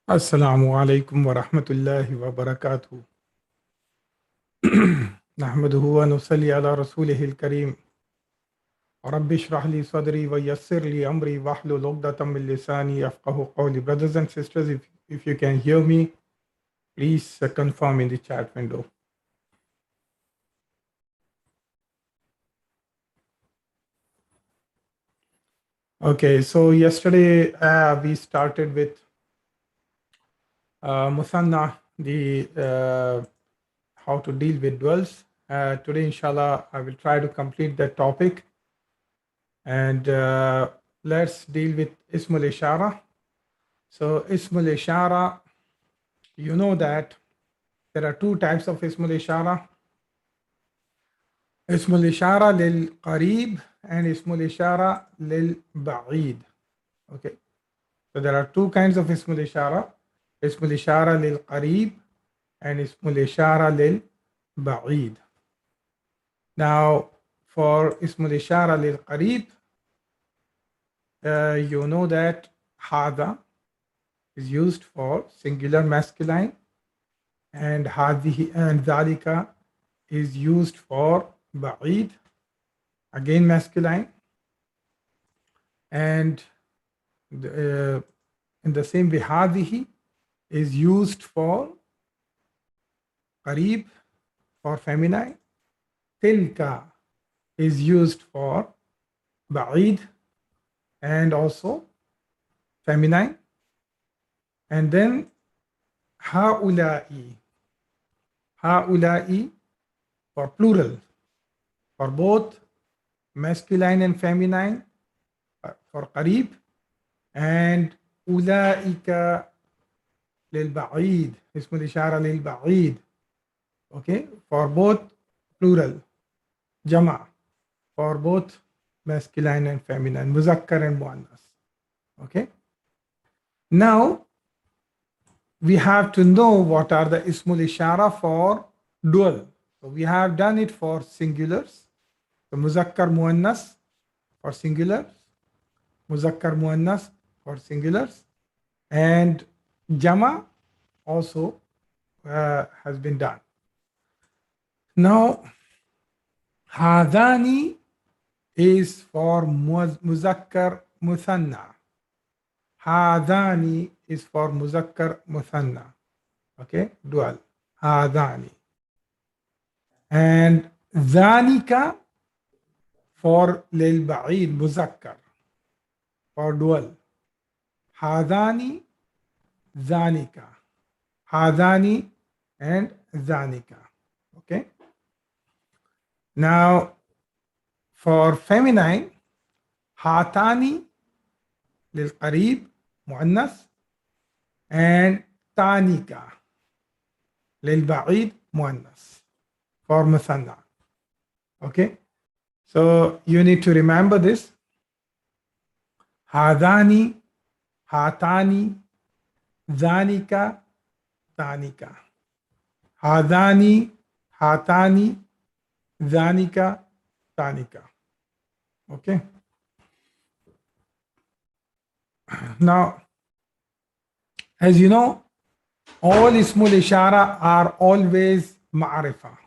Assalamu alaikum wa rahmatullahi wa barakatuh. Nahmaduhu wa nusalli ala rasulihil kareem. Rabbi shrah li sadri wa yassir li amri wahlul uqdatam min lisani yafqahu qawli. Brothers and sisters, if you can hear me, please confirm in the chat window. Okay, so yesterday we started with Musanna, how to deal with duals. Today, inshallah, I will try to complete that topic. And let's deal with Ismul Ishara. So Ismul Ishara, you know that there are two types of Ismul Ishara. Ismul Ishara lil Qareeb and Ismul Ishara lil Ba'id. Okay. So there are two kinds of Ismul Ishara. Ismul Ishara lil Qareeb and Ismul Ishara lil Ba'id. Now for Ismul Ishara lil Qareeb, you know that Hada is used for singular masculine and Hadihi and Dhalika is used for Ba'id, again masculine. And in the same way, Hadihi is used for Qareeb, for feminine. Tilka is used for Ba'id and also feminine. And then Ha'ula'i for plural, for both masculine and feminine, for Qareeb, and Ula'ika lil Ba'id, Ismul Ishara lil Ba'id, okay, for both plural, Jama, for both masculine and feminine, Muzakkar and Muannas, okay. Now we have to know what are the Ismul Ishara for dual. So we have done it for singulars. So Muzakkar Muannas for singulars, Muzakkar Muannas for singulars, and Jama also has been done. Now Hadani is for Muzakkar Muthanna. Hadani is for Muzakkar Muthanna. Okay, dual. Hadani. And Dhanika for Lil Ba'id, Muzakkar, for dual. Hadani, Dhanika. Hadani and Dhanika. Okay. Now for feminine, Hatani lil Qareeb, Muannas, and Tanika lil Ba'id, Muannas, for Muthanna. Okay. So you need to remember this. Hadani, Hatani, Dhanika, Tanika. Hadani, Hatani, Dhanika, Tanika. Okay. Now, as you know, all Ismul Ishara are always Ma'arifa.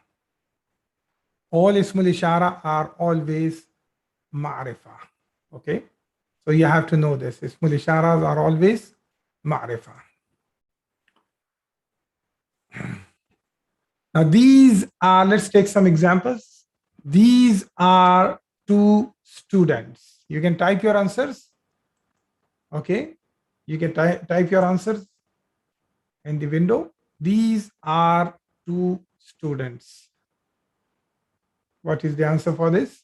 All Ismul Ishara are always Ma'arifa. Okay. So you have to know this. Ismul Isharas are always Ma'arifa. Now these are, let's take some examples. These are two students. You can type your answers. Okay. You can type your answers in the window. These are two students. What is the answer for this?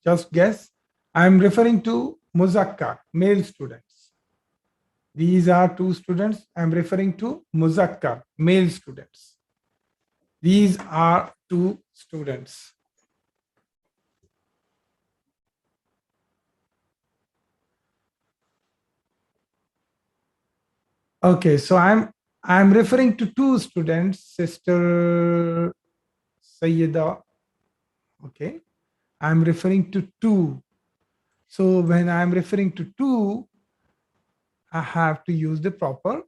Just guess. I'm referring to Muzakkar, male students. These are two students. I'm referring to Muzakkar, male students. These are two students. Okay, so I'm referring to two students, Sister Sayyida. Okay, I'm referring to two. So when I'm referring to two, I have to use the proper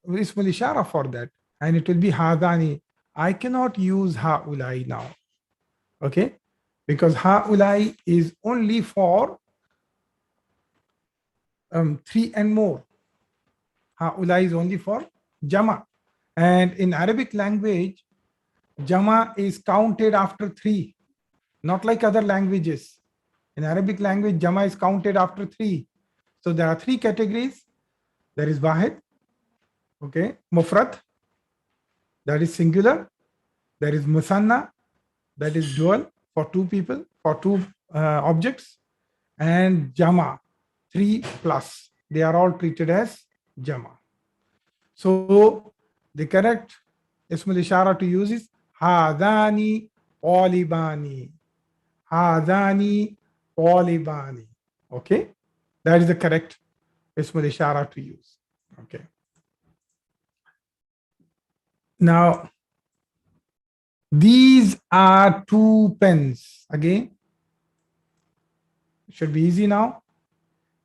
Ismul Ishara for that, and it will be hadani. I cannot use haulai now, okay? Because haulai is only for three and more. Haulai is only for jama. And in Arabic language, jama is counted after three, not like other languages. In Arabic language, jama is counted after three. So there are three categories. There is wahid, okay, mufrad, that is singular. There is musanna, that is dual for two people, for two objects, and jama, 3 plus. They are all treated as jama. So the correct Ismul Ishara to use is hadani talibani. Hadani talibani. Okay, that is the correct Ismul Ishara to use. Okay. Now, these are two pens. Again, it should be easy now.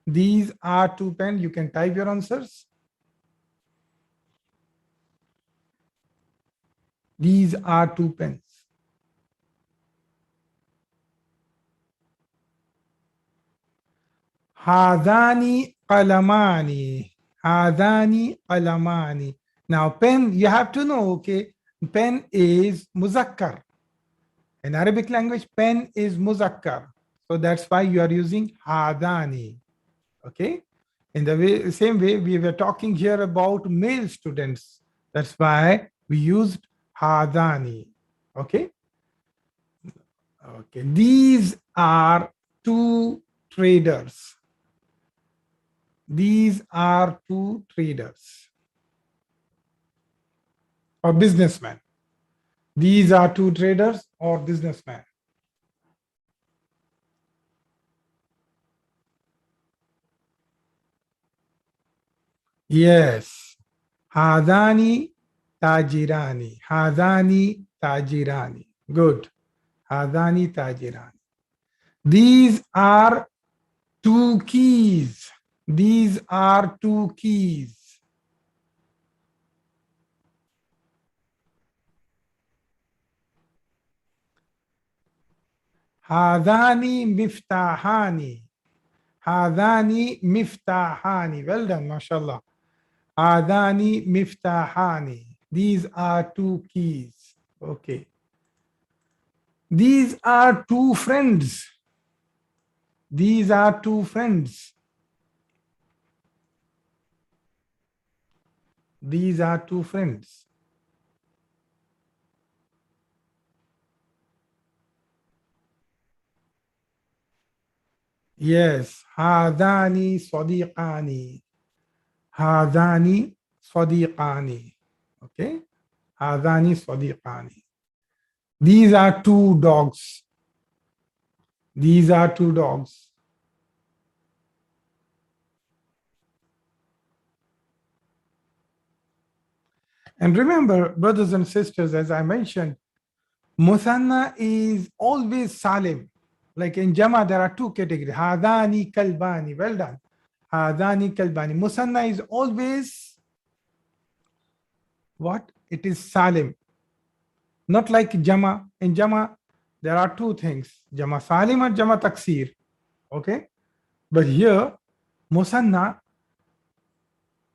These are two pens. You can type your answers. These are two pens. Hadani qalamani. Hadani qalamani. Now, pen, you have to know, okay, pen is muzakkar. In Arabic language, pen is muzakkar. So that's why you are using hadani. Okay. In the same way, we were talking here about male students. That's why we used hadani. Okay. Okay. These are two traders. These are two traders or businessmen. These are two traders or businessmen. Yes. Hadani tajirani. Hadani tajirani. Good. Hadani tajirani. These are two keys. These are two keys. Hadani miftahani. Hadani miftahani. Well done, mashallah. Hadani miftahani. These are two keys. Okay. These are two friends. These are two friends. These are two friends. Yes. Hadani sadiqani. Hadani sadiqani. Okay. Hadani sadiqani. These are two dogs. These are two dogs. And remember, brothers and sisters, as I mentioned, Musanna is always Salim. Like in Jama, there are two categories. Hadani kalbani. Well done. Hadani kalbani. Musanna is always what? It is Salim. Not like Jama. In Jama, there are two things. Jama Salim and Jama Taksir. Okay? But here, Musanna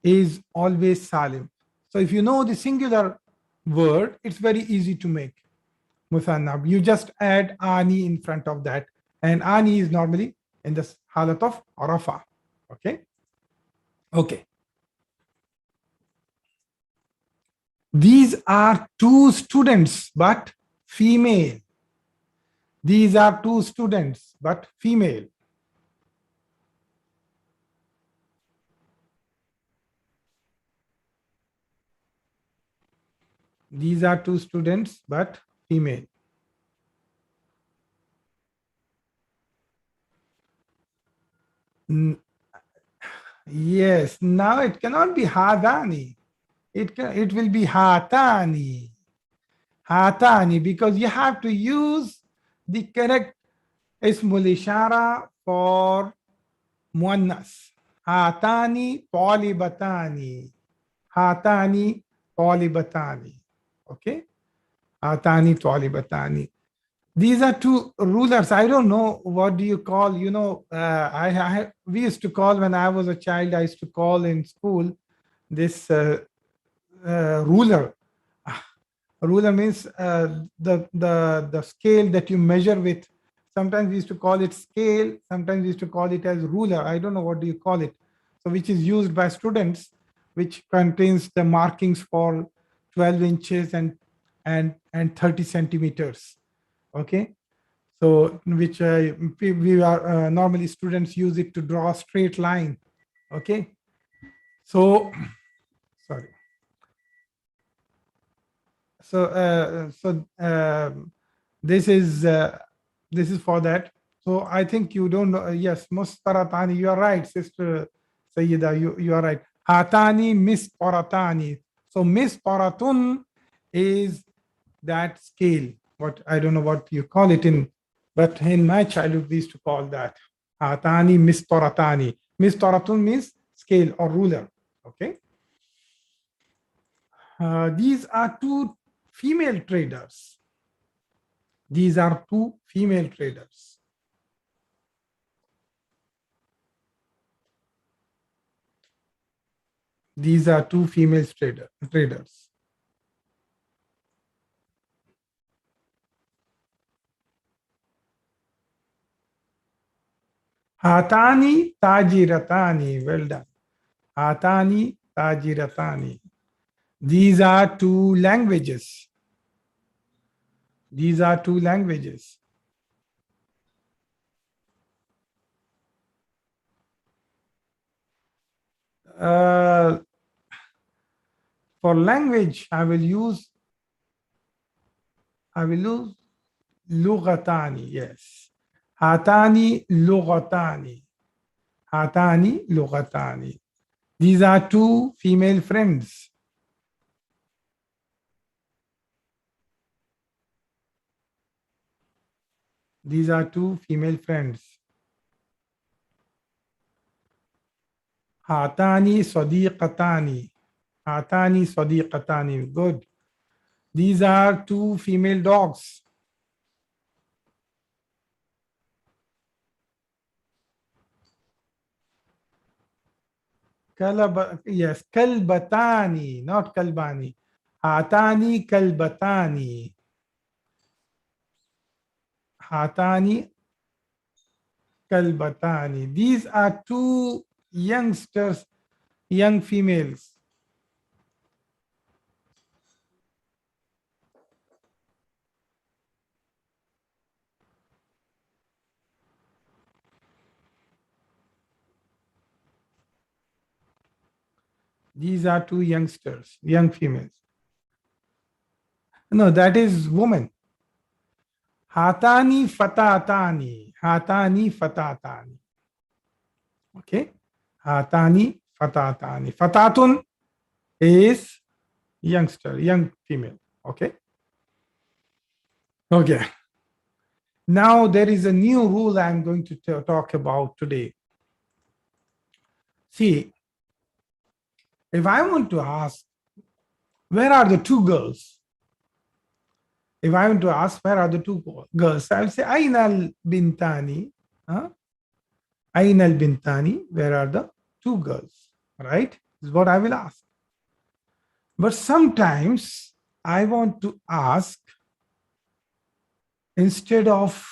is always Salim. So if you know the singular word, it's very easy to make Musanna. You just add ani in front of that. And ani is normally in the halat of rafa. Okay? Okay. These are two students, but female. These are two students, but female. These are two students, but female. Yes, now it cannot be hadani. It will be hatani. Hatani, because you have to use the correct Ismul Ishara for muannas. Hatani talibatani. Hatani talibatani. Okay. Hatani talibatani. These are two rulers. I don't know what do you call. We used to call when I was a child. I used to call in school this ruler. Ruler means the scale that you measure with. Sometimes we used to call it scale. Sometimes we used to call it as ruler. I don't know what do you call it. So which is used by students, which contains the markings for 12 inches and 30 centimeters. Okay. So which we are normally students use it to draw a straight line. Okay. So sorry. So this is for that. So I think you don't know. Yes, mustaratani. You are right, sister Sayyida. You are right. Hatani misparatani. So misparatun is that scale. What I don't know what you call it in, but in my childhood we used to call that hatani misparatani. Misparatun means scale or ruler. Okay. These are two female traders. These are two female traders. These are two female traders. Hatani tajiratani. Well done. Hatani tajiratani. These are two languages. These are two languages. For language, I will use lughatani. Yes. Hatani lughatani. Hatani lughatani. These are two female friends. These are two female friends. Hatani sadiqatani. Hatani sadiqatani. Good. These are two female dogs. Yes, kalbatani, not kalbani. Hatani kalbatani. Hatani kalbatani. These are two youngsters, young females. These are two youngsters, young females. No, that is woman. Hatani fatatani. Hatani fatatani. Okay. Hatani fatatani. Fatatun is youngster, young female. Okay. Okay. Now there is a new rule I'm going to talk about today. See, if I want to ask, where are the two girls? If I want to ask, where are the two girls? I will say, Aina al bintani. Huh? Aina al bintani. Where are the two girls? Right? This is what I will ask. But sometimes I want to ask, instead of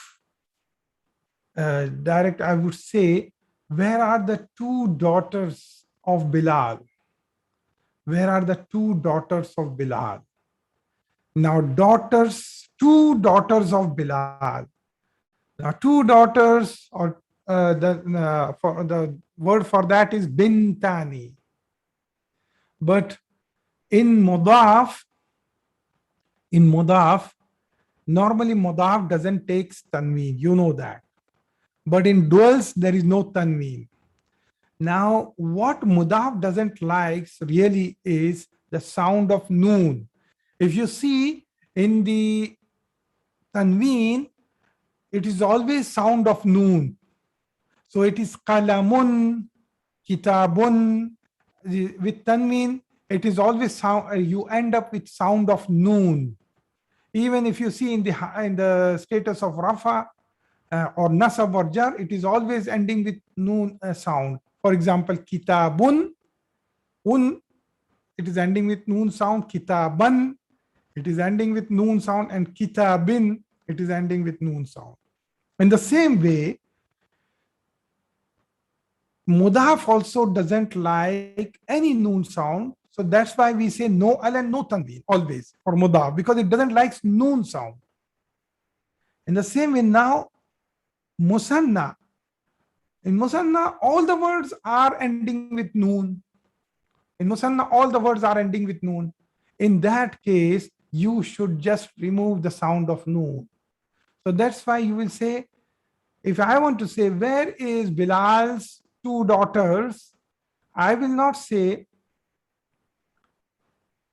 direct, I would say, where are the two daughters of Bilal? Where are the two daughters of Bilal? Now, two daughters of Bilal. Now, two daughters, or for the word for that is bintani. But in Mudaaf, normally Mudaaf doesn't take tanween. You know that. But in duals, there is no tanween. Now, what Mudaaf doesn't like really is the sound of noon. If you see in the tanween, it is always sound of noon. So it is qalamun, kitabun. With tanween, it is always sound, you end up with sound of noon. Even if you see in the status of rafa or nasab or jar, it is always ending with noon sound. For example, kitabun, un, it is ending with noon sound. Kitaban, it is ending with noon sound. And kitabin, it is ending with noon sound. In the same way, Mudaaf also doesn't like any noon sound. So that's why we say no al and no tanween always for Mudaaf, because it doesn't like noon sound. In the same way now, Musanna. In Musanna, all the words are ending with noon. In Musanna, all the words are ending with noon. In that case, you should just remove the sound of noon. So that's why you will say, if I want to say, where is Bilal's two daughters? I will not say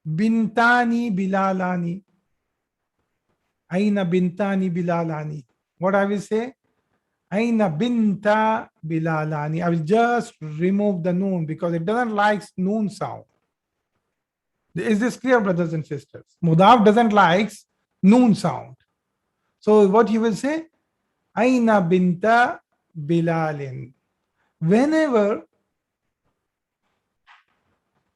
Bintani Bilalani. Aina Bintani Bilalani. What I will say? Aina Binta Bilalani. I will just remove the noon because it doesn't like noon sound. Is this clear, brothers and sisters? Mudaaf doesn't like noon sound. So what you will say? Aina Binta Bilalin. Whenever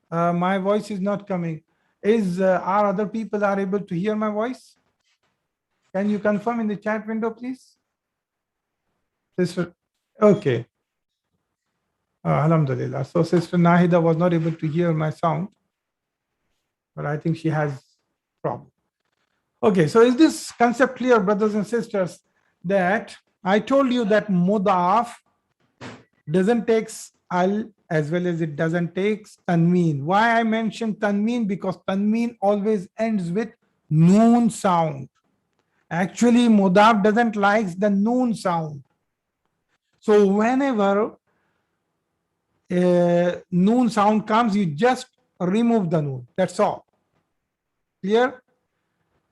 my voice is not coming, are other people are able to hear my voice? Can you confirm in the chat window, please? Sister, okay. Alhamdulillah. So Sister Nahida was not able to hear my sound, but I think she has problem. Okay, so is this concept clear, brothers and sisters, that I told you that Mudaaf doesn't take al as well as it doesn't take tanween. Why I mentioned tanween? Because tanween always ends with noon sound. Actually, Mudaaf doesn't like the noon sound. So whenever noon sound comes, you just remove the noon. That's all. Clear?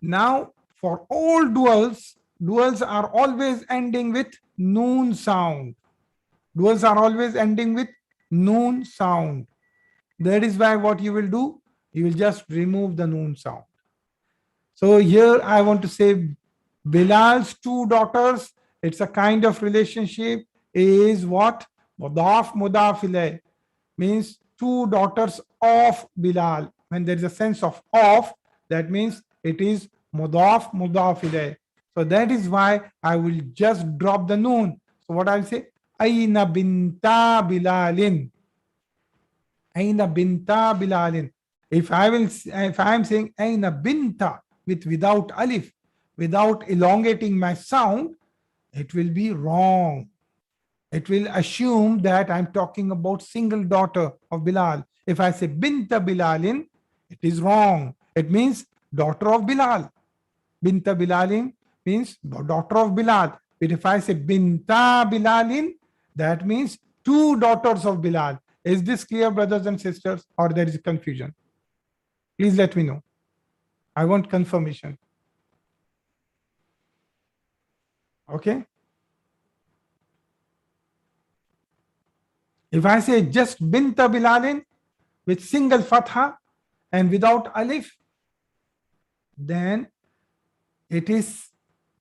Now, for all duals, duals are always ending with noon sound. Duals are always ending with noon sound. That is why what you will do, you will just remove the noon sound. So here I want to say Bilal's two daughters, it's a kind of relationship, is what? Mudaaf Mudaaf ilayh, means two daughters of Bilal. When there is a sense of that means it is Mudaaf Mudaaf ilayh. So that is why I will just drop the noon. So what I will say? Aina binta Bilalin. Aina binta Bilalin. If I am saying Aina binta without alif, without elongating my sound, it will be wrong. It will assume that I'm talking about single daughter of Bilal. If I say binta Bilalin, it is wrong. It means daughter of Bilal. Binta Bilalin means daughter of Bilal. But if I say binta Bilalin, that means two daughters of Bilal. Is this clear, brothers and sisters, or there is confusion? Please let me know. I want confirmation. Okay. If I say just binta Bilalin with single fatha and without alif, then it is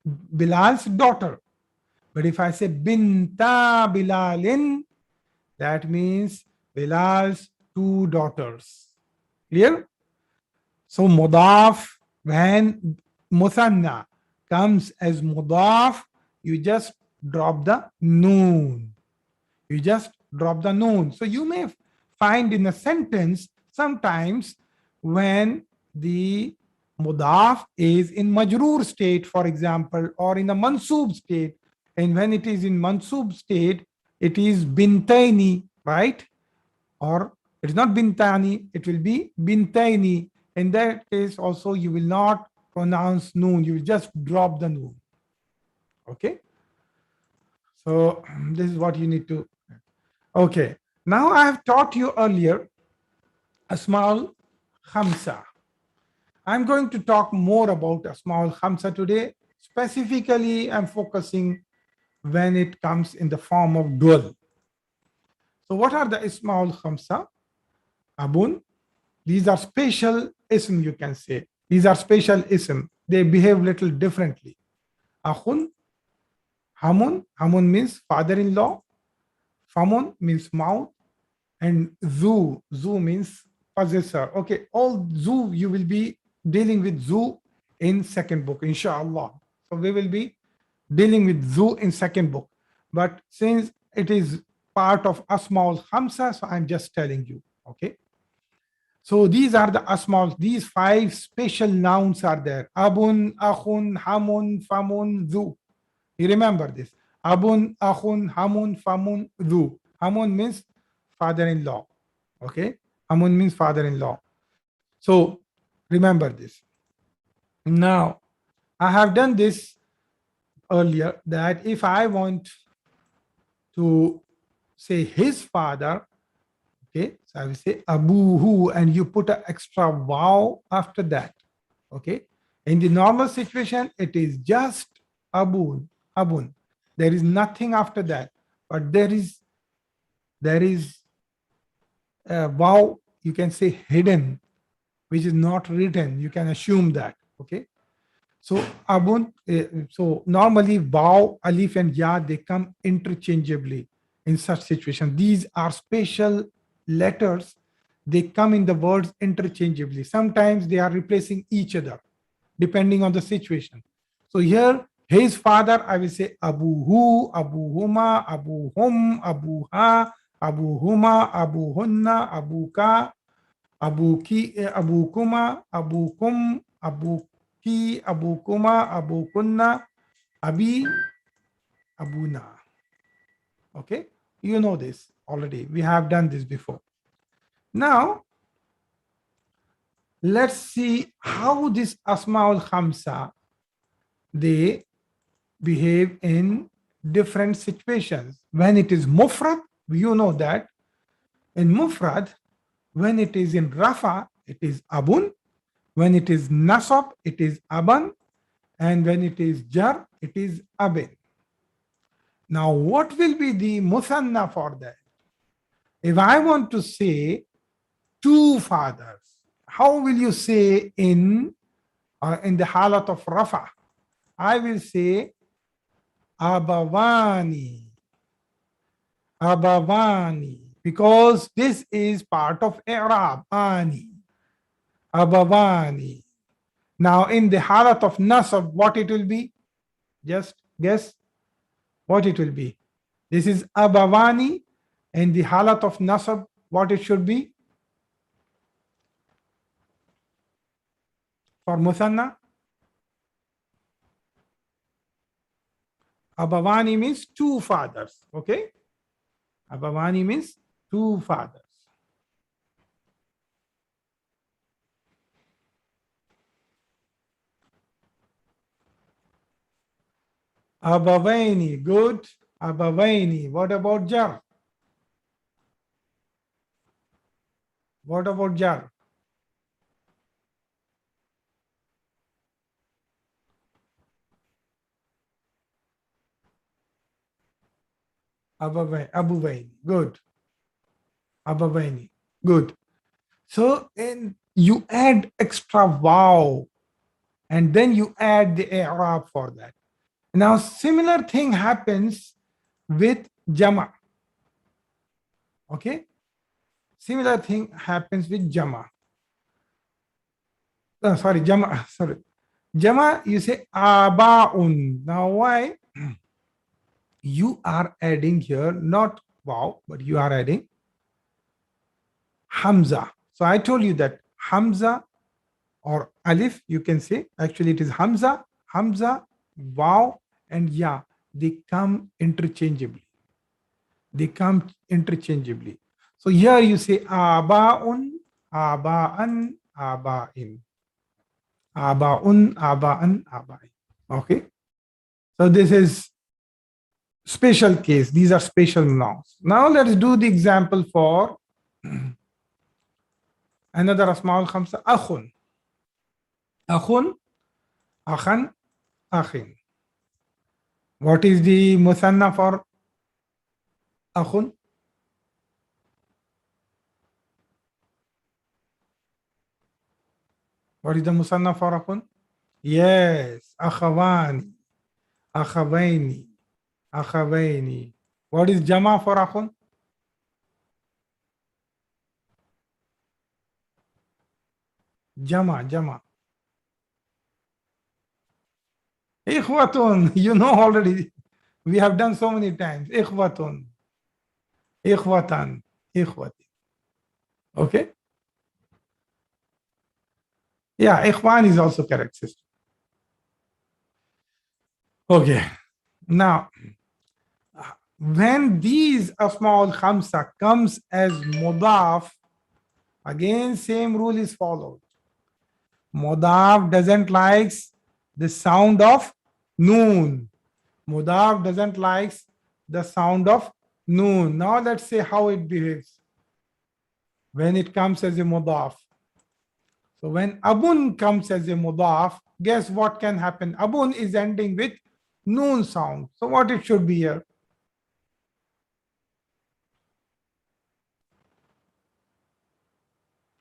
Bilal's daughter. But if I say binta Bilalin, that means Bilal's two daughters. Clear? So Mudaaf, when Musanna comes as Mudaaf, you just drop the noon. You just drop the noon. So you may find in a sentence sometimes when the Mudaaf is in Majroor state, for example, or in a Mansoob state. And when it is in Mansoob state, it is Bintaini, right? Or it's not Bintani, it will be Bintaini. In that case also, you will not pronounce noon, you will just drop the noon. Okay? So this is what you need to. Okay, now I have taught you earlier Asma Khamsa. I'm going to talk more about Asma Khamsa today. Specifically, I'm focusing when it comes in the form of dual. So what are the Asma Khamsa? Abun, These are special ism, you can say. These are special ism. They behave little differently. Akhun, hamun. Hamun means father-in-law. Famun means mouth. And zu. Zu means possessor. Okay, all zu you will be dealing with zu in second book, inshallah. So we will be dealing with zu in second book. But since it is part of Asma Khamsa, so I'm just telling you. Okay. So these are the asmaul, these 5 special nouns are there. Abun, akhun, hamun, famun, dhu. You remember this. Abun, akhun, hamun, famun, dhu. Hamun means father-in-law. Okay. Hamun means father-in-law. So remember this. Now, I have done this earlier that if I want to say his father, okay, so I will say abuhu, and you put an extra wow after that. Okay, in the normal situation, it is just abun, abun. There is nothing after that, but there is a wow, you can say hidden, which is not written. You can assume that. Okay, so abun. So normally wow, alif, and ya, they come interchangeably in such situation. These are special letters. They come in the words interchangeably. Sometimes they are replacing each other depending on the situation. So here, his father, I will say abuhu, abuhuma, abuhum, abuha, abuhuma, abuhunna, abuka, abuki, abukuma, abukum, abuki, abukuma, abukunna, abi, abuna. Okay, you know this already. We have done this before. Now, let's see how this Asmaul Khamsa, they behave in different situations. When it is mufrad, you know that in mufrad, when it is in rafa, it is abun. When it is nasab, it is aban. And when it is jar, it is abin. Now, what will be the musanna for that? If I want to say 2 fathers, how will you say in the halat of rafa? I will say abavani, abavani, because this is part of i'rab, ani, abavani. Now in the halat of nasab, what it will be? Just guess what it will be. This is abavani. In the halat of nasab, what it should be? For musanna, abavani means 2 fathers. Okay, abavani means 2 fathers. Abavaini, good. Abavaini. What about jar? What about jar? Abuvaini. Good. Abavaini. Good. So and you add extra wow, and then you add the i'rab for that. Now similar thing happens with jama. Okay, similar thing happens with jama. Sorry, jama. Sorry, jama. You say abaun. Now why? You are adding here not wow, but you are adding hamza. So I told you that hamza or alif, you can say, actually it is hamza, hamza, wow, and ya. They come interchangeably. They come interchangeably. So here you say abaun, abaan, abain. Abaun, abaan, abain. Okay. So this is special case. These are special nouns. Now let's do the example for another Asmaul Khamsa. Akhun. Akhun, akhan, akhin. What is the musanna for akhun? What is the musanna for akhun? Yes, akhawani, akhawaini, akhawaini. What is jama for akhun? Jama, jama. Ikhwatun, you know already. We have done so many times. Ikhwatun, ikhwatan, ikhwati. Okay? Yeah, ikhwan is also correct, sister. Okay. Now, when these Asma Khamsa comes as Mudaaf, again same rule is followed. Mudaaf doesn't like the sound of noon. Mudaaf doesn't like the sound of noon. Now let's say how it behaves when it comes as a Mudaaf. So when Abun comes as a Mudaaf, guess what can happen? Abun is ending with noon sound. So what it should be here?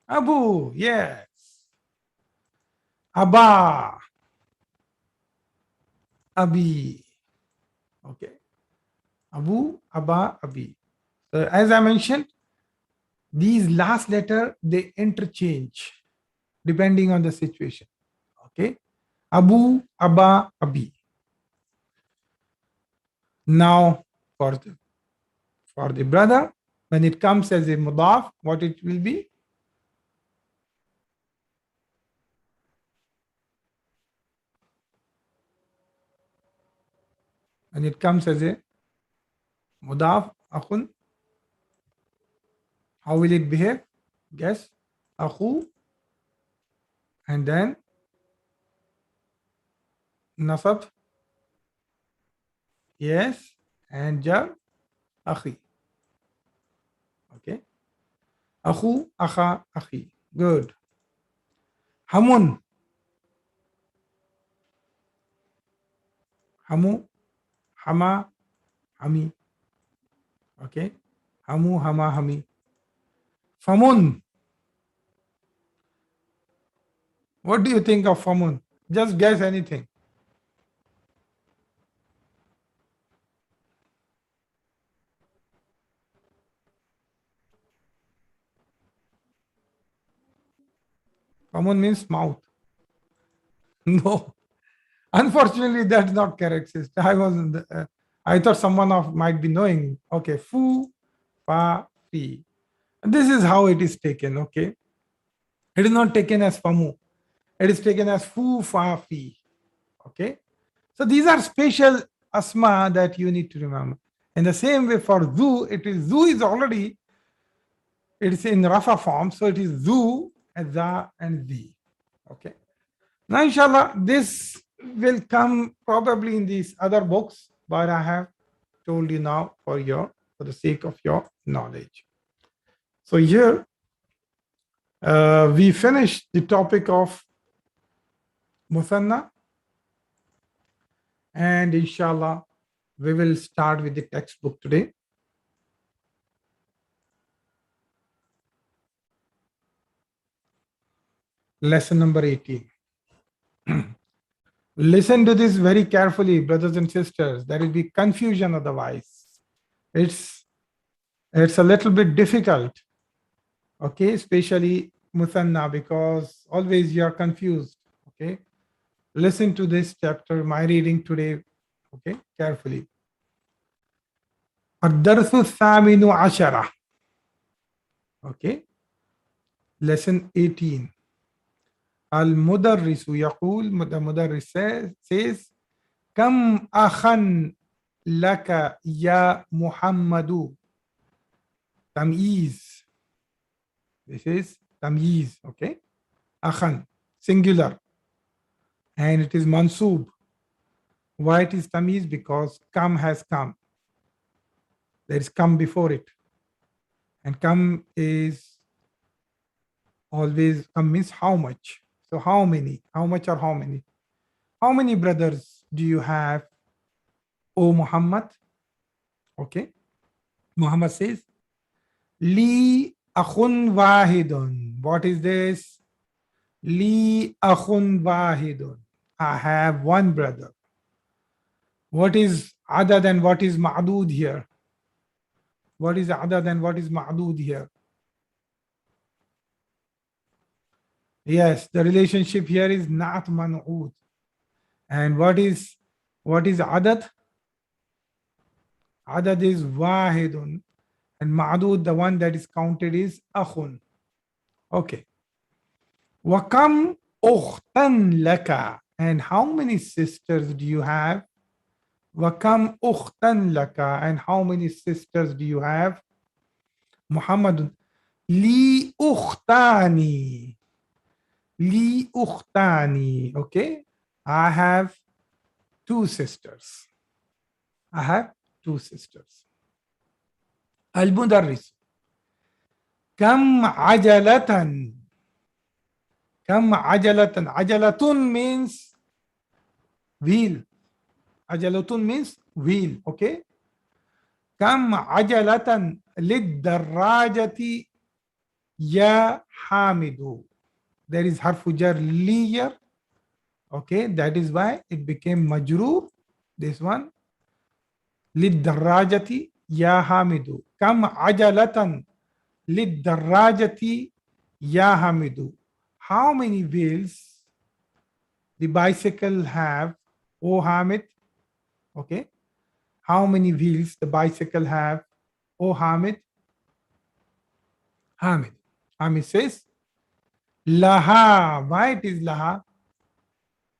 Abu, yes. Aba, Abi. Okay. Abu, Aba, Abi. So as I mentioned, these last letter they interchange depending on the situation. Okay. Abu, Aba, Abi. Now for the brother, when it comes as a mudaf, what it will be? When it comes as a mudaf, akhun, how will it behave? Guess. Akhu, and then nasab, yes, and jar, akhi. Okay. Akhu, akha, akhi. Good. Hamun, hamu, hama, hami. Okay. Hamu, hama, hami. Famun. What do you think of famun? Just guess anything. Famun means mouth. No. Unfortunately, that's not correct, sister. I thought someone of might be knowing. Okay. Fu, fa, fi. This is how it is taken. Okay. It is not taken as famu. It is taken as fu, fa, fi. Okay. So these are special asma that you need to remember. In the same way for zu, zu is already, it is in rafa form. So it is zu, za, and zi. Okay. Now, inshallah, this will come probably in these other books, but I have told you now for the sake of your knowledge. So here we finished the topic of Muthanna, and inshallah, we will start with the textbook today. Lesson number 18. Listen to this very carefully, brothers and sisters. There will be confusion otherwise. It's a little bit difficult, okay, especially Muthanna, because always you are confused. Okay, listen to this chapter, my reading today, okay, carefully. الدرس الثامن عشرة. Okay, lesson 18. المدرس يقول, the mudarris says كم أخا لك يا محمد. تمييز. This is tamyiz, okay? Akhan, singular. And it is mansoob. Why it is tamyiz? Because kam has come. There is kam before it. And kam is always, kam means how much. So how many? How much or how many? How many brothers do you have, O Muhammad? Okay. Muhammad says, Li akhun wahidun. What is this? Li akhun wahidun. I have one brother. What is other than what is ma'dood here? What is other than what is ma'dood here? Yes, the relationship here is not man'ud. And what is adad? Adad is wahidun. And ma'dood, the one that is counted, is akhun. Okay. Wakam ukhtan laka. And how many sisters do you have? Wakam ukhtan laka. And how many sisters do you have? Muhammadun. Li ukhtani. Li ukhtani. Okay. I have two sisters. I have two sisters. Al Mudarris. Kam ajalatan. Kam ajalatan. Ajalatun means wheel. Ajalatun means wheel. Okay. Kam ajalatan lid darajati ya hamidu. There is harfu jar liya. Okay, that is why it became majroor. This one. Lid darajati ya hamidu. Kam ajalatan lid darajati ya hamidu. How many wheels the bicycle have, O Hamid? Okay. How many wheels the bicycle have, O Hamid? Hamid. Hamid says, Laha. Why it is Laha?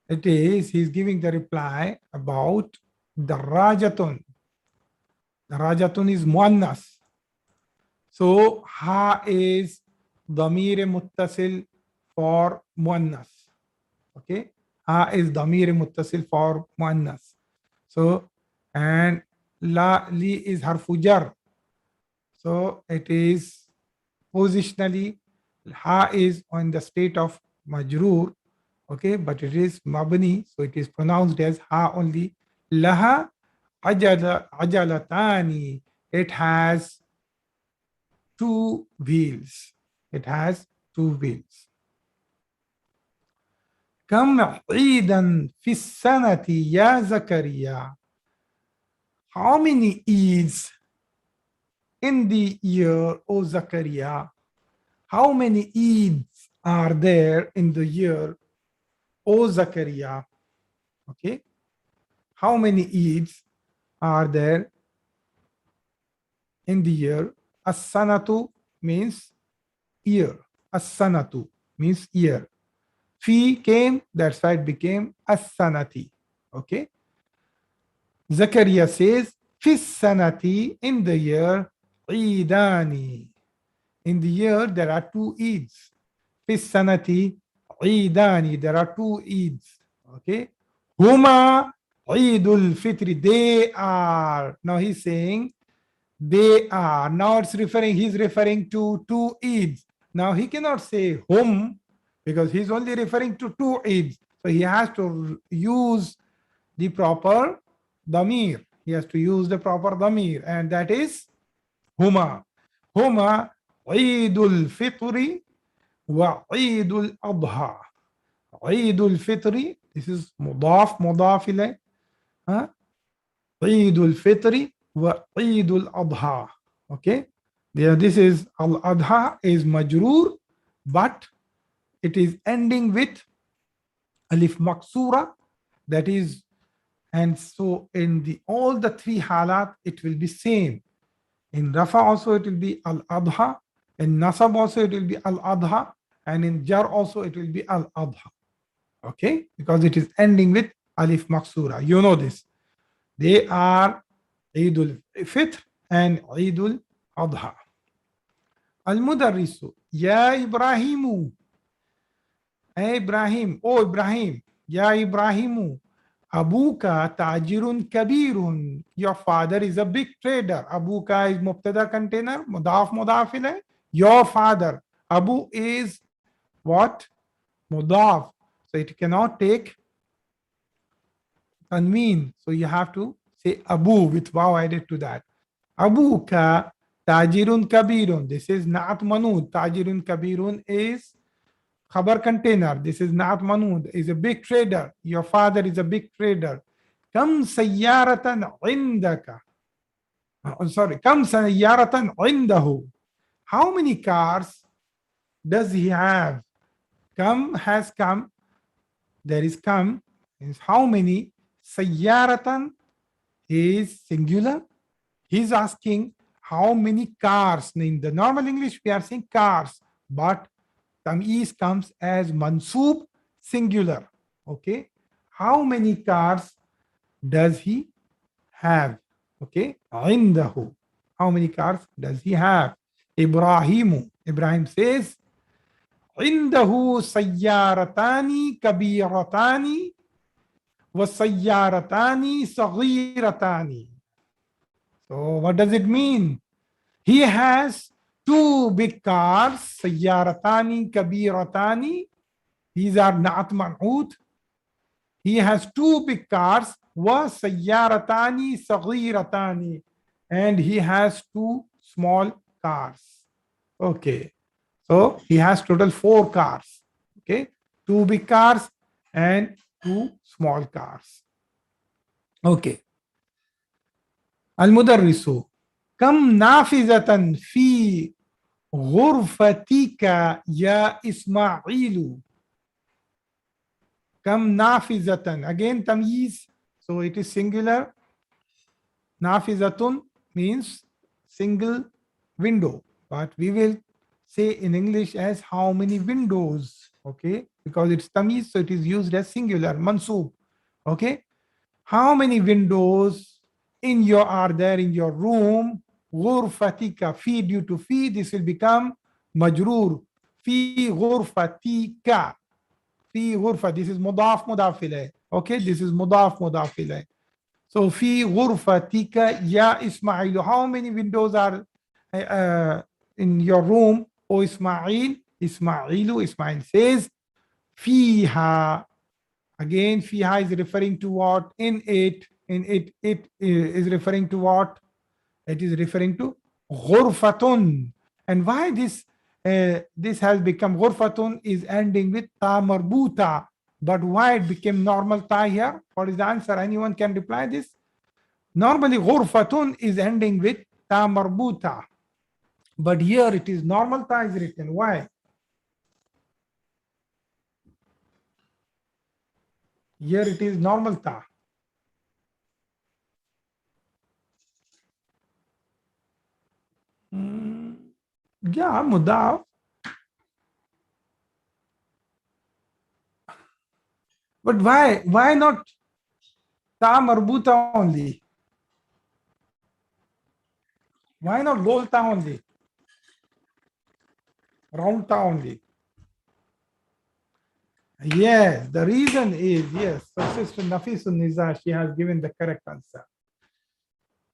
It is, he's giving the reply about the Rajatun. The Rajatun is Muannas. So, Ha is Damir Muttasil for Muannas. Okay. Ha is Damir Muttasil for Muannas. So, and La Li is Harfu Jar. So, it is positionally, Ha is on the state of Majroor. Okay, but it is Mabni, so it is pronounced as Ha only. Laha ajalatani. It has two wheels. It has two wheels. Kam Eidan fi sanati ya Zakaria. How many Eids in the year, O Zakaria? How many Eids are there in the year, O Zakaria? Okay. How many Eids are there in the year? As-sanatu means year. As-sanatu means year. Fi came, that's why it became as-sanati. Okay. Zakaria says, Fi sanati, in the year, Eidani. In the year, there are two Eids. Fi sanati, Eidani. There are two Eids. Okay. Huma Eidul Fitri. They are. Now he's saying they are. Now he's referring to two Eids. Now he cannot say hum because he's only referring to two Eids. So he has to use the proper damir. He has to use the proper damir, and that is huma. Huma Eidul Fitri wa Eidul Adha. Eidul Fitri, this is Mudaaf ilayh. Eidul Fitri wa Eidul Adha. Okay. There, this is Al Adha is Majroor, but it is ending with Alif Maksura. That is, and so in the all the three halat, it will be same. In Rafa also it will be Al Adha. In Nasab also it will be Al Adha. And in Jar also it will be Al Adha. Okay, because it is ending with Alif Maksura. You know this. They are Eidul Fitr and Eidul Adha. Al Mudarrisu, Ya Ibrahimu. Hey Ibrahim, oh Ibrahim, Ya Ibrahimu. Abuka tajirun kabirun. Your father is a big trader. Abuka is mubtada container, mudaf ilayh. Your father. Abu is what? Mudaf. So it cannot take tanween. So you have to say Abu with waw added to that. Abuka tajirun kabirun. This is not manud. Tajirun kabirun is Khabar container. This is Naat Manud, is a big trader. Your father is a big trader. Kam sayyaratan indaka. Sorry, kam sayyaratan indahu. How many cars does he have? Come has come. There is come. Means how many? Sayyaratan is singular. He's asking how many cars. In the normal English, we are saying cars, but tamyiz comes as mansoob, singular. Okay. How many cars does he have? Okay. Indahu. How many cars does he have? Ibrahimu. Ibrahim says, Indahu sayyaratani kabiratani wa sayyaratani saghiratani. So what does it mean? He has two big cars, sayyaratani kabiratani. These are Na'at Man'ut. He has two big cars, wa sayyaratani saghiratani. And he has two small cars. Okay. So he has total 4 cars. Okay. 2 big cars and 2 small cars. Okay. Al-Mudarrisu. Kam nafizatan fi ghurfatika ya Ismailu. Kam nafizatan. Again, tamyiz. So it is singular. Nafizatun means single window. But we will say in English as how many windows. Okay. Because it's tamyiz, so it is used as singular. Mansoob. Okay. How many windows are there in your room? Ghurfatika. Fi due to fi, this will become majroor. Fi ghurfatika. Fi ghurfa. This is mudaaf mudaaf ilayh. Okay, this is mudaaf mudaaf ilayh. So fi ghurfatika ya Ismailu. How many windows are in your room, O Ismail? Ismail says fiha. Again, fiha is referring to what? In it is referring to what? It is referring to ghurfatun. And why this has become ghurfatun is ending with ta marbuta. But why it became normal ta here? What is the answer? Anyone can reply this? Normally ghurfatun is ending with ta marbuta. But here it is normal ta is written. Why? Here it is normal ta. Yeah, Mudaaf. But why? Why not ta marbuta only? Why not gol ta only? Round ta only? Yes, the reason is, yes, so Sister Nafisun Niza, she has given the correct answer.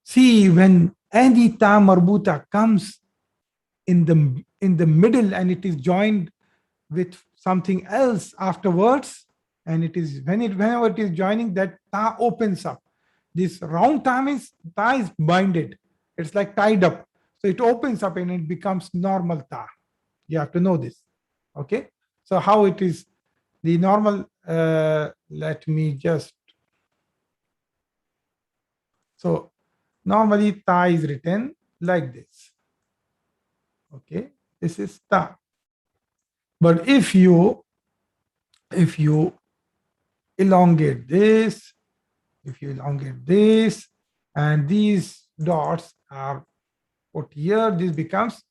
See, when any ta marbuta comes in the middle and it is joined with something else afterwards, and it is whenever it is joining, that ta opens up. This round ta is binded. It's like tied up. So it opens up and it becomes normal ta. You have to know this. Okay. So how it is the normal, let me just. So normally ta is written like this. Okay. This is ta. But if you elongate this, and these dots are put here, this becomes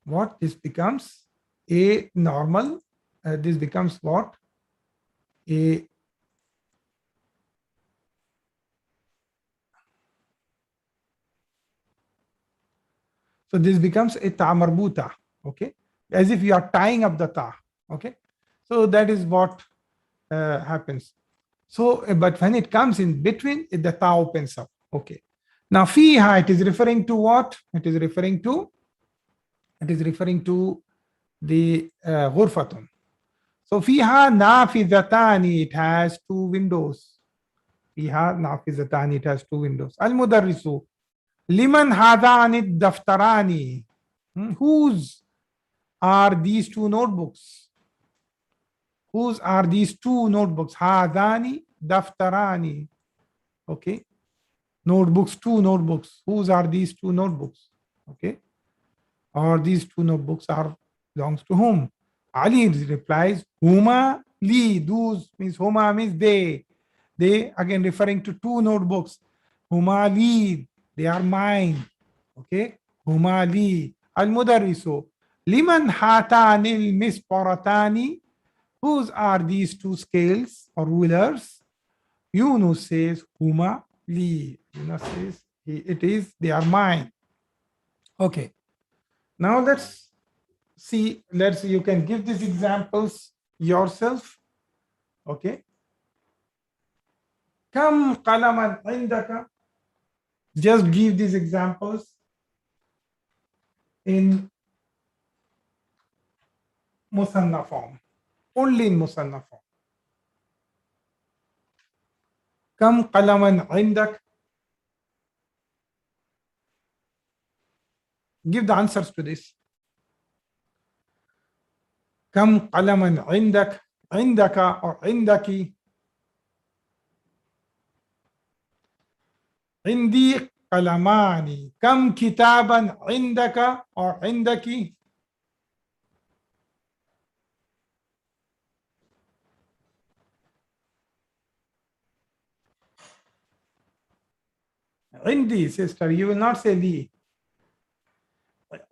what? This becomes a normal. This becomes what? A so this becomes a ta marbuta. Okay, as if you are tying up the ta. Okay, so that is what happens. So, but when it comes in between, the ta opens up. Okay. Now, fiha, it is referring to what? It is referring to the ghurfatun. So, fiha nafizatani, it has 2 windows. Fiha nafizatani, it has 2 windows. Al-Mudarrisu, liman hadani daftarani. Whose are these 2 notebooks? Whose are these two notebooks? Hadani daftarani. Okay. Notebooks, two notebooks. Whose are these two notebooks? Okay. Or these two notebooks are belongs to whom? Ali replies, Huma li. Those means Huma means they. They again referring to two notebooks. Huma li. They are mine. Okay. Huma li. Al mudarrisu. Liman hatanil misparatani. Whose are these two scales or rulers? Yunus says, Huma li. Yunus says, it is, they are mine. Okay. Now let's see, you can give these examples yourself. Okay. Kam qalaman indaka. Just give these examples in musanna form. Only in musanna form. Kam qalaman indak. Give the answers to this. Kam qalaman indak, indaka or indaki. Indi qalamani. Kam kitaban indaka or indaki. Indi, sister, you will not say li.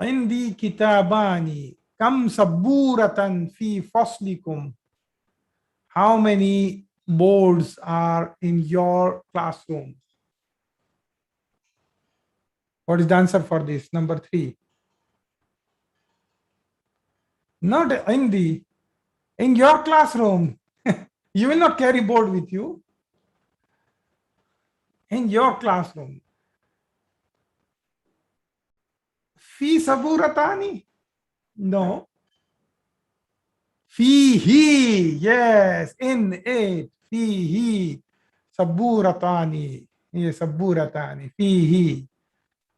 Indi kitabani. Kam saburatan fi faslikum. How many boards are in your classroom? What is the answer for this? Number 3. Not in your classroom. You will not carry board with you. In your classroom. Fi saburatani? No. Fihi, yes, in it. Fihi. Saburatani. Yes, saburatani. Fihi.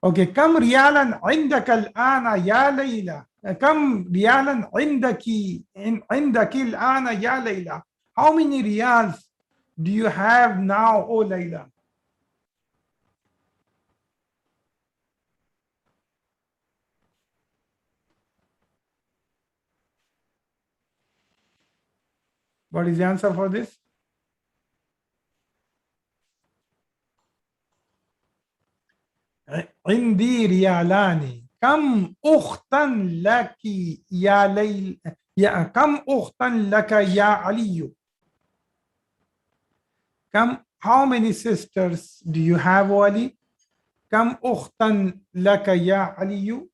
Okay, kam riyalan indaka al-ana ya Layla. Kam riyalan indaki al-ana ya Layla. How many riyals do you have now, oh Layla? What is the answer for this? عندي ريالان. كم أختا لك يا ليل كم أختا لك يا علي. How many sisters do you have, Ali? كم أختا لك يا علي.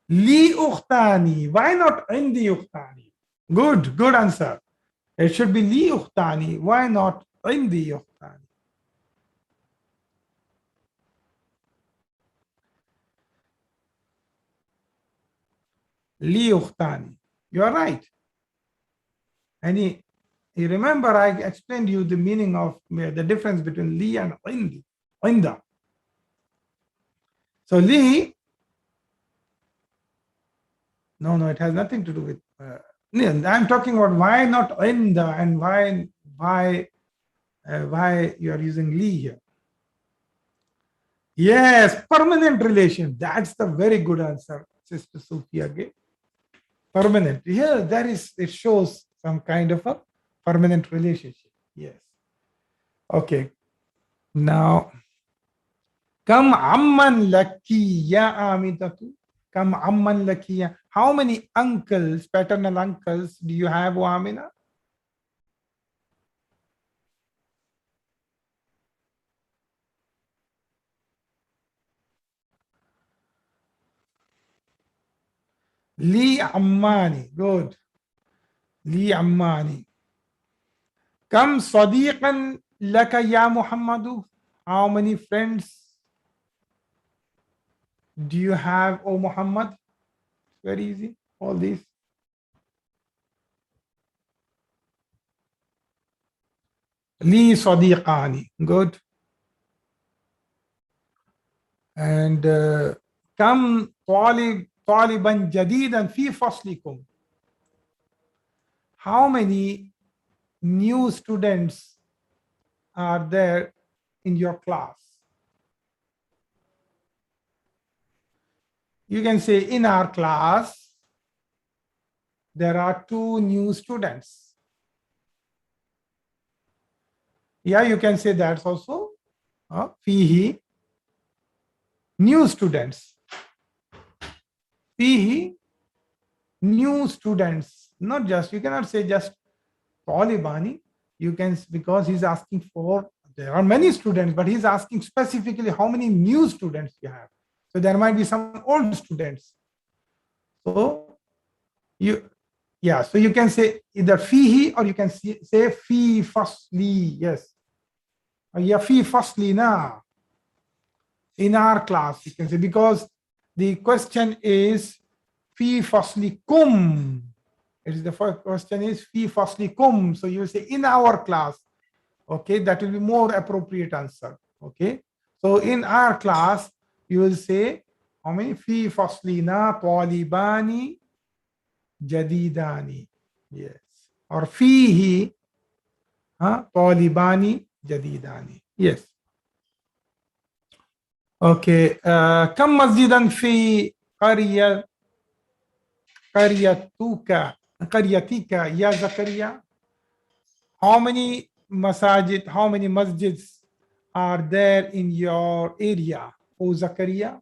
لي أختاني. Why not عندي أختاني? Good answer. It should be لي أختاني. Why not عندي أختاني? لي أختاني. You are right. And you remember I explained you the meaning of the difference between li and indi. Inda. So li, no, it has nothing to do with. I'm talking about why not inda and why you are using li here. Yes, permanent relation. That's the very good answer, Sister Sophia gave. Permanent. Here, it shows some kind of a permanent relationship. Yes. Okay. Now, kam amman laki ya Amitatu? Kam amman laki ya. How many uncles, paternal uncles, do you have, Amina? Li ammani. Good. Li ammani. Kam sadiqan laka ya Muhammadu? How many friends do you have, O Muhammad? Very easy. All these. Li sadiqani. Good. And كم طالبا جديدا في فصلكم. How many new students are there in your class? You can say in our class there are 2 new students. Yeah, you can say that also. فيه new students. فيه new students. Not just, you cannot say just Talibani. You can, because he's asking for, there are many students, but he's asking specifically how many new students you have. So there might be some old students. So you, yeah, so you can say either fihi or you can say fi fasli. Yes. Yeah, fi fasli na. In our class, you can say, because the question is fi faslikum. It is the first question is fi faslikum. So you will say in our class. Okay, that will be more appropriate answer. Okay, so in our class, you will say how many? Fi faslina talibani jadidani. Yes, or fihi talibani jadidani. Yes. Okay. كم مسجدا في قريتك يا زكريا? How many masajid, how many masjids are there in your area, O Zakaria?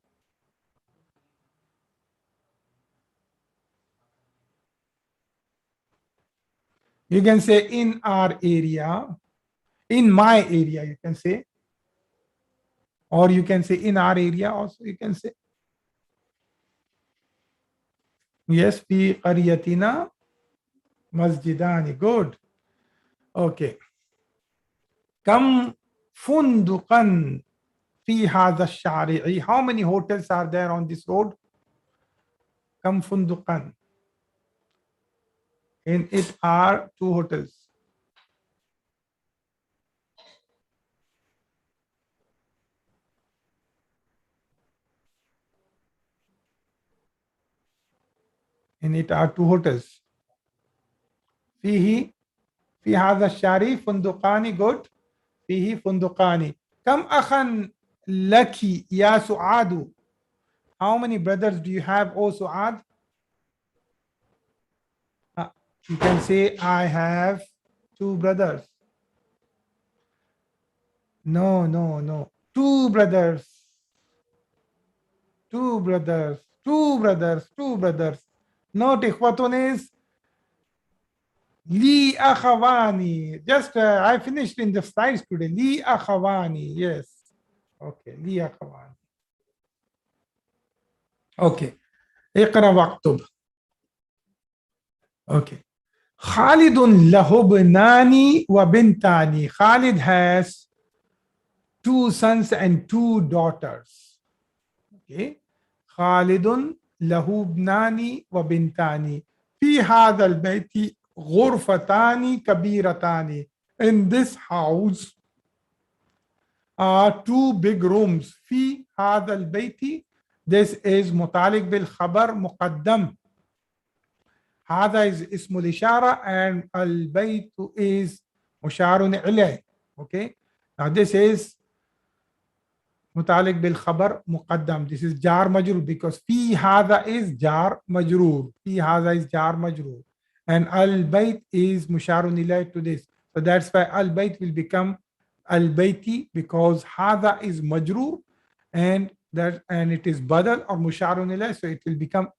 You can say in our area, in my area, you can say, or you can say in our area also, you can say. Yes, fi qaryatina masjidani. Good. Okay. Kam funduqan fi hadha shari'i. How many hotels are there on this road? Kam funduqan. In it are 2 hotels. In it are 2 hotels. فيه في هذا الشارع فندقان. good. فيه فندقان. كم أخا لك يا سعاد? How many brothers do you have, O Suad? You can say I have 2 brothers. No, no, no. 2 brothers. 2 brothers. 2 brothers. 2 brothers. Not ikhwatun is Li akhawani. Just I finished in the slides today. Li akhawani. Yes. Okay. Li akhawani. Okay. اقرأ واكتب. Okay. Khalid lahu bnani wa bintani. Khalid has 2 sons and 2 daughters. Okay. Khalidun lahu bnani wa bintani. Fi hadha al-bayti ghurfatani kabiratani. In this house are 2 big rooms. Fi hadha al-bayti. This is mutalik bil khabar muqaddam. هذا is Ismul Ishara and Al-Bayt is Musharun ilayh. Okay. Now this is Mutalik bil Khabar Muqaddam. This is Jar Majrur because Fi Hada is Jar Majrur. Fi Hada is Jar Majrur. And Al-Bayt is Musharun ilayh to this. So that's why Al-Bayt will become Al-Bayti because Hada is Majrur and it is Badal or Musharun ilayh. So it will become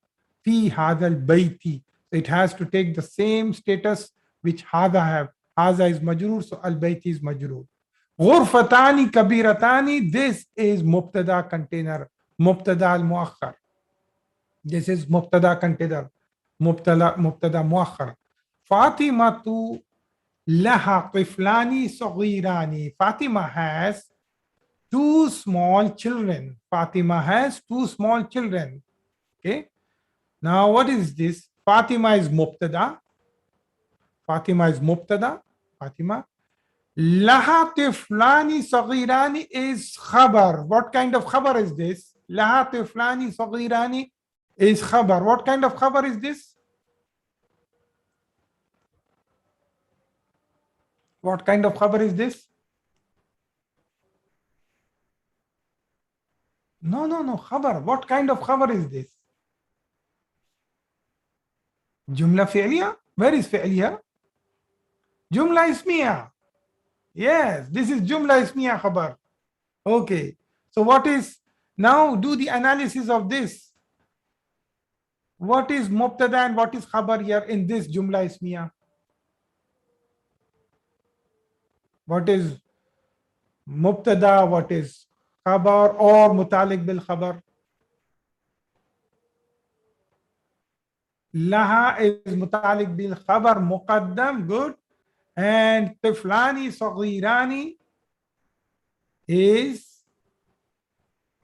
Fi Hada Al-Bayti. It has to take the same status which Hada have. Hada is majrur, so al-bayt is majrur. Ghurfatani kabiratani, this is mubtada container, mubtada al-muakhar. This is mubtada container, mubtada muakhar. Fatimatu laha tiflani saghirani. Fatima has 2 small children. Fatima has 2 small children. Okay. Now what is this? Fatima is mubtada. Fatima is mubtada. Fatima. Laha tiflani saghirani is khabar. What kind of khabar is this? لها طفلان صغيران is khabar. What kind of khabar is this? What kind of khabar is this? No, no, no, khabar. What kind of khabar is this? Jumla fi'liya? Where is fi'liya? Jumla ismiya. Yes, this is Jumla Ismiya Khabar. Okay. So what is, now do the analysis of this. What is Mubtada and what is Khabar here in this Jumla Ismiya? What is Mubtada, what is Khabar or Mutalik bil Khabar? Laha is Mutalik bil Khabar, Muqaddam, good. And Tiflani Saghirani is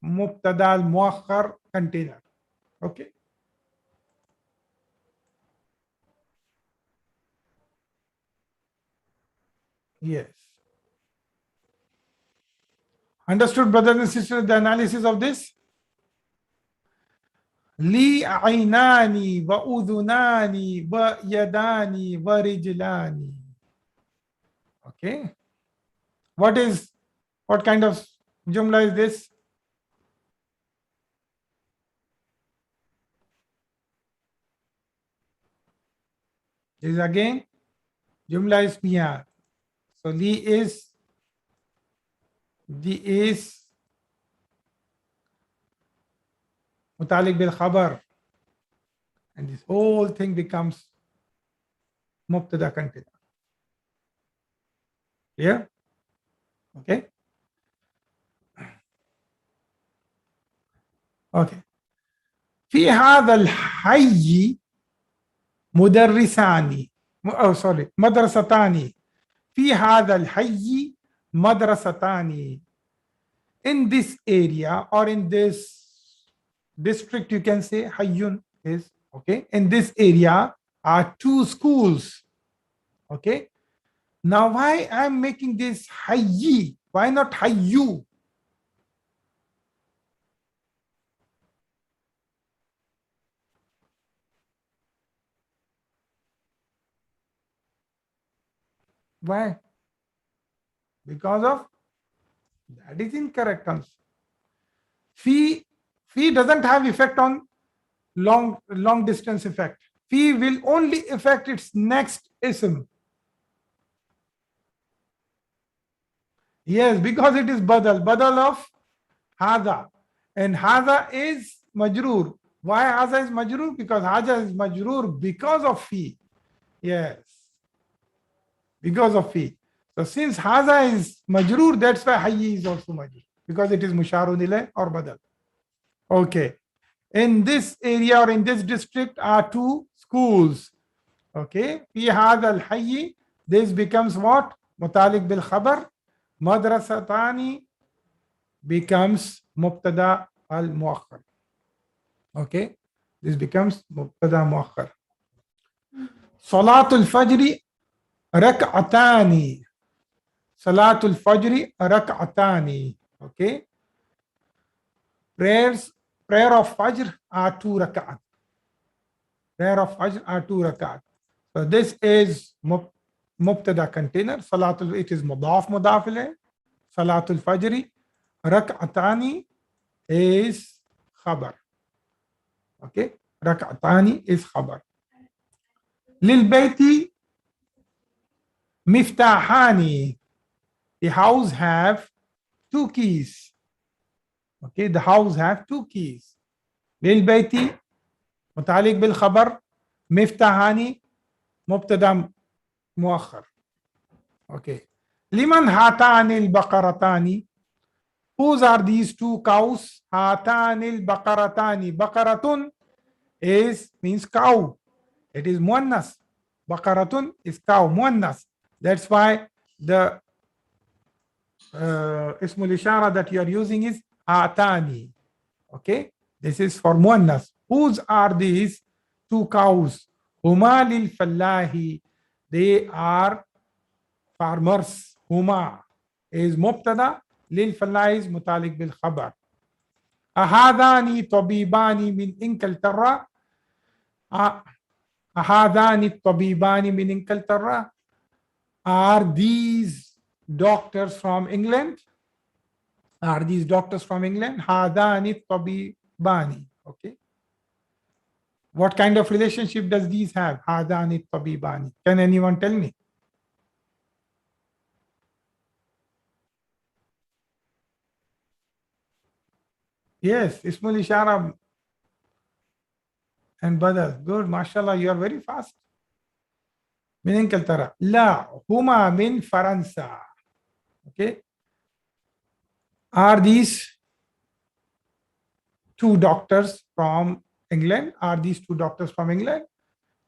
Mubtada al Muakhar container. Okay. Yes. Understood, brothers and sisters, the analysis of this? Li aynani wa udhunani wa yadani wa rijlani. Okay. What kind of jumla is this? This is again jumla ismiya. So li is mutalik bil khabar, and this whole thing becomes mubtada container. Yeah. Okay. Okay. في هذا الحي مدرسان مدرستان. في هذا الحي مدرستان. In this area or in this district, you can say hayyun is okay. In this area are two schools. Okay. Now why I'm making this hayyi? Why not hayyu? Why? Because of that is incorrect answer. Fi doesn't have effect on long distance effect. Fi will only affect its next ism. Yes, because it is badal of hada, and hada is majroor. Why hada is majroor? Because hada is majroor because of fi. Yes, because of fi. So since hada is majroor, that's why hayyi is also majroor, because it is musharun ilayh or badal. Okay. In this area or in this district are two schools. Okay. Fi hada al hayyi, this becomes what? Mutalik bil khabar. Madrasatani becomes mubtada al muakhar. Okay. This becomes mubtada muakhar. Salatul fajri rak'atani. Salatul fajri rak'atani. Okay. Prayer of fajr are 2 rak'at. Prayer of fajr are 2 rak'at. So this is mubtada container. Salatul, it is mudaaf ilayh. Salatul fajri rak'atani is khabar. Okay. Rak'atani is khabar. Lil bayti miftahani. The house have 2 keys. Okay, the house have 2 keys. Lil bayti mutalik bil khabar, miftahani mubtada muakhar. Okay. Liman hatani al baqaratani. Whose are these 2 cows? Hatani al baqaratani. Baqaratun means cow. It is muannas. Baqaratun is cow, muannas. That's why the Ismul Ishara that you are using is atani. Okay, this is for muannas. Whose are these 2 cows? Huma lil fallahi. They are farmers. Huma is mubtada, lil fallahi is mutalik bil khabar. أهذان طبيبان من إنجلترا. أهذان الطبيبان من إنجلترا. Are these doctors from England? Are these doctors from England? هذان الطبيبان. Okay. What kind of relationship does these have? هذان الطبيبان. Can anyone tell me? Yes, Ismul Ishara and brothers. Good, mashallah, you are very fast. من انجلترا. لا, هما من فرنسا. Okay. Are these two doctors from England? Are these two doctors from England?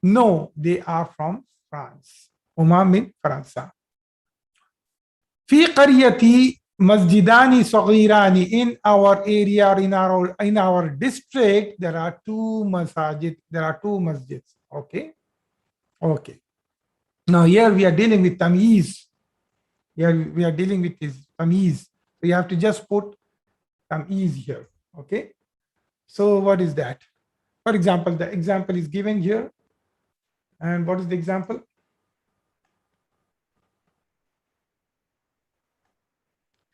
No, they are from France. هما من فرنسا. في قريتي مسجدان صغيران. In our area, or in our district, there are two masajid. There are two masjids. Okay. Okay. Now here we are dealing with tamyiz. Here we are dealing with this tamyiz. So you have to just put tamyiz here. Okay. So what is that? For example, the example is given here. And what is the example?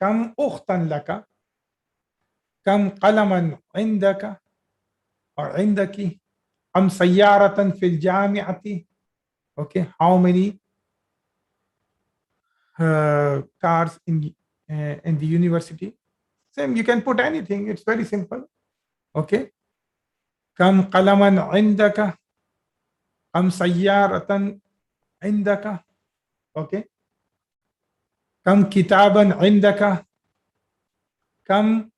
كم أختا لك؟ كم قلما عندك أو عندك؟ كم سيارة في الجامعة؟ Okay, how many cars in the university? Same, you can put anything. It's very simple. Okay. كم قلما عندك؟ كم سيارة عندك؟ Okay. كم كتابا عندك؟ كم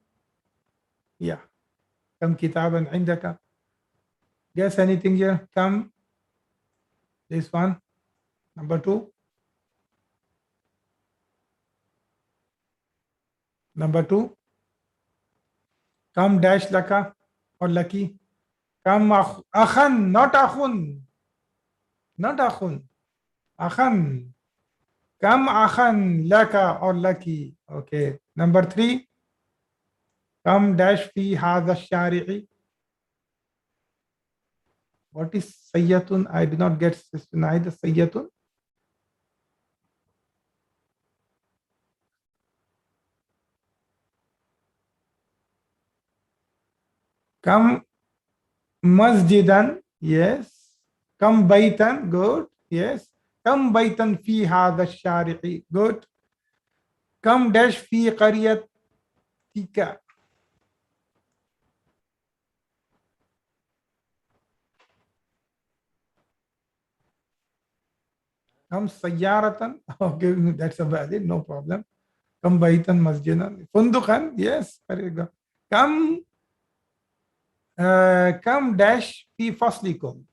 yeah كم كتابا عندك? Guess anything here? كم, this one, number 2. Number 2. كم dash لك or lucky? كم أخن, not أخن, not أخن, أخن. كم أخن لك or lucky? Okay. Number 3. كم dash في هذا الشارع? What is sayyatun? I do not get neither sayyatun. Kam masjidan, yes. Kam baitan, good, yes. Kam baitan fi hadha shari'i, good. Kam dash fi qaryatika. Kam sayyaratan, okay, that's a valid, no problem. Kam baitan masjidan. Fundukan, yes, very good. Kam Kam dash fi faslikum.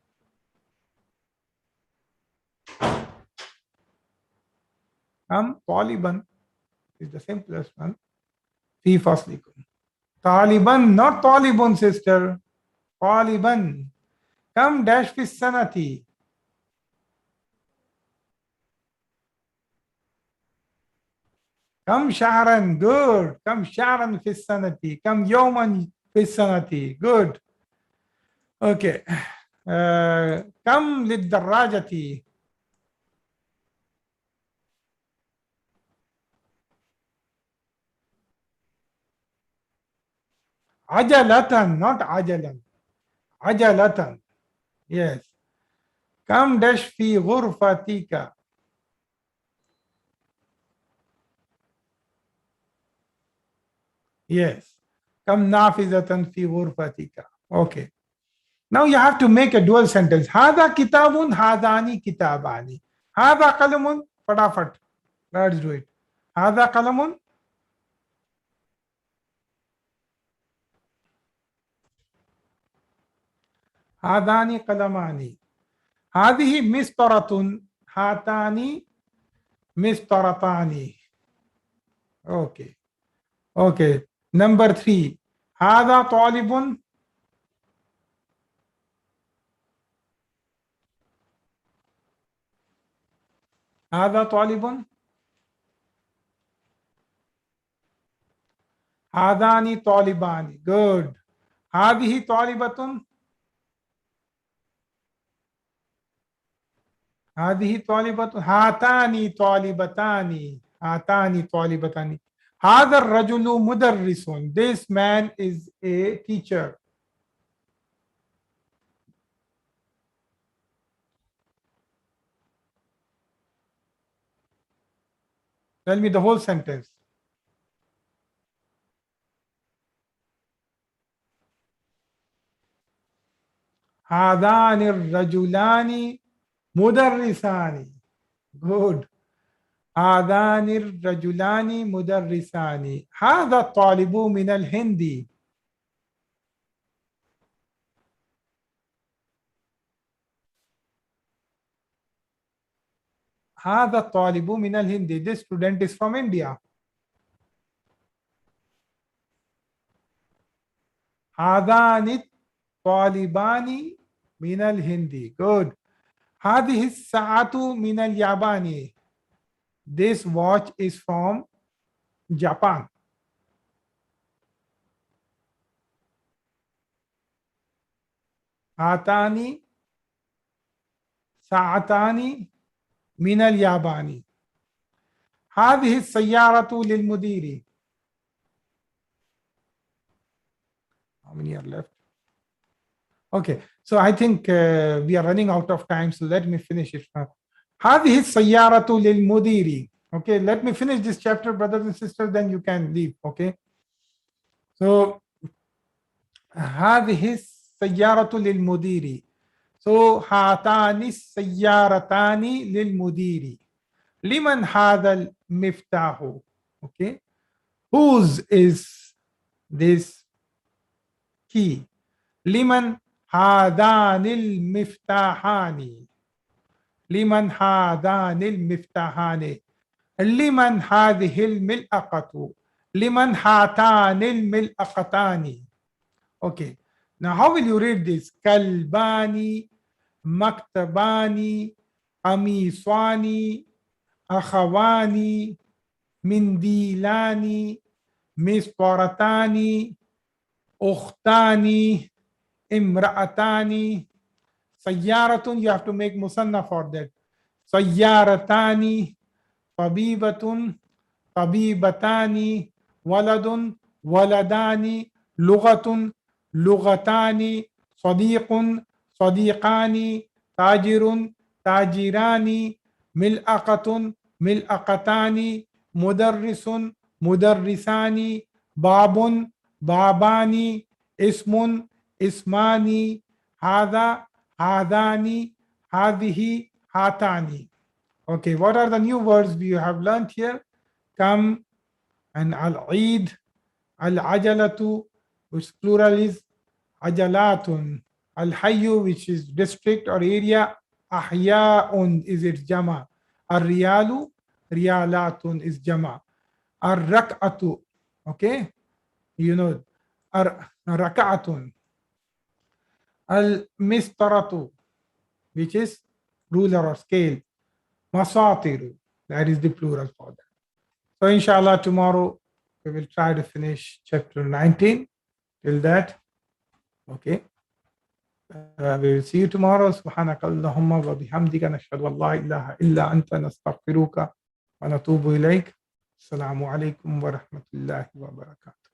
Kam taliban is the simplest one. Fi faslikum. Taliban, not Taliban, sister. Taliban. Kam dash fi sanati. Kam shahran, good. Kam shahran fi sanati. Kam yawman fi sanati, good. Okay. Kam lid-darrajati. Ajalatan, not ajalan. Ajalatan. Yes. Kam dash fi ghurfatika. Yes. Kam nafizatan fi ghurfatika. Okay. Now you have to make a dual sentence. Hada kitabun, hadani kitabani. Hada qalamun, fatafat. Let's do it. Hada qalamun. Hadani qalamani. Hadihi mistaratun. Hatani mistaratani. Okay. Okay. Number 3. Hada talibun. Hada talibun. هذان طالبان. Good. هذه طالبة. هذه طالبة. هاتان طالبتان. هاتان طالبتان. هذا الرجل مدرس. This man is a teacher. Tell me the whole sentence. هذان الرجلان مدرسان. Good. هذان الرجلان مدرسان. هذا الطالب من الهند. هذا الطالب من الهند. This student is from India. هذان الطالبان من الهند. Good. هذه الساعة من اليابان. This watch is from Japan. هاتان ساعتان من اليابان. هذه السيارة للمدير. How many are left? Okay, so I think we are running out of time, so let me finish it. هذه السيارة للمدير. Okay, let me finish this chapter, brothers and sisters, then you can leave. Okay, so هذه السيارة للمدير. So هاتان السيارتان للمدير. لمن هذا المفتاح? Okay, whose is this key? لمن هذان المفتاحان. لمن هذان المفتاحان. لمن هذه الملأقة. لمن هاتان الملأقتان. Okay, now how will you read this? كلبان مكتبان قميصان أخوان منديلان مسطرتان أختان امرأتان. سيارة, you have to make musanna for that. سيارتان. طبيبة طبيبتان. ولد ولدان. لغة لغتان. صديق صديقان. تاجر تاجران. ملأقة ملأقتان. مدرس مدرسان. باب بابان. اسم اسمان. هذا هذان. هذه هاتان. Okay, what are the new words we have learned here? Come and al-Eid, al-Ajalatu, which plural is Ajalatun. Al-Hayyu, which is district or area, Ahya'un is its jama. Al-Riyalu, Riyalatun is jama. Al-Rak'atu, okay, you know, Rak'atun. Al-Mistaratu, which is ruler or scale. Masatiru, that is the plural for that. So inshallah tomorrow we will try to finish chapter 19. Till that, okay. We will see you tomorrow. Subhanaka Allahumma wa bihamdika nashhadu an la ilaha illa anta nastaghfiruka wa natubu ilayk. Assalamu alaikum wa rahmatullahi wa barakatuh.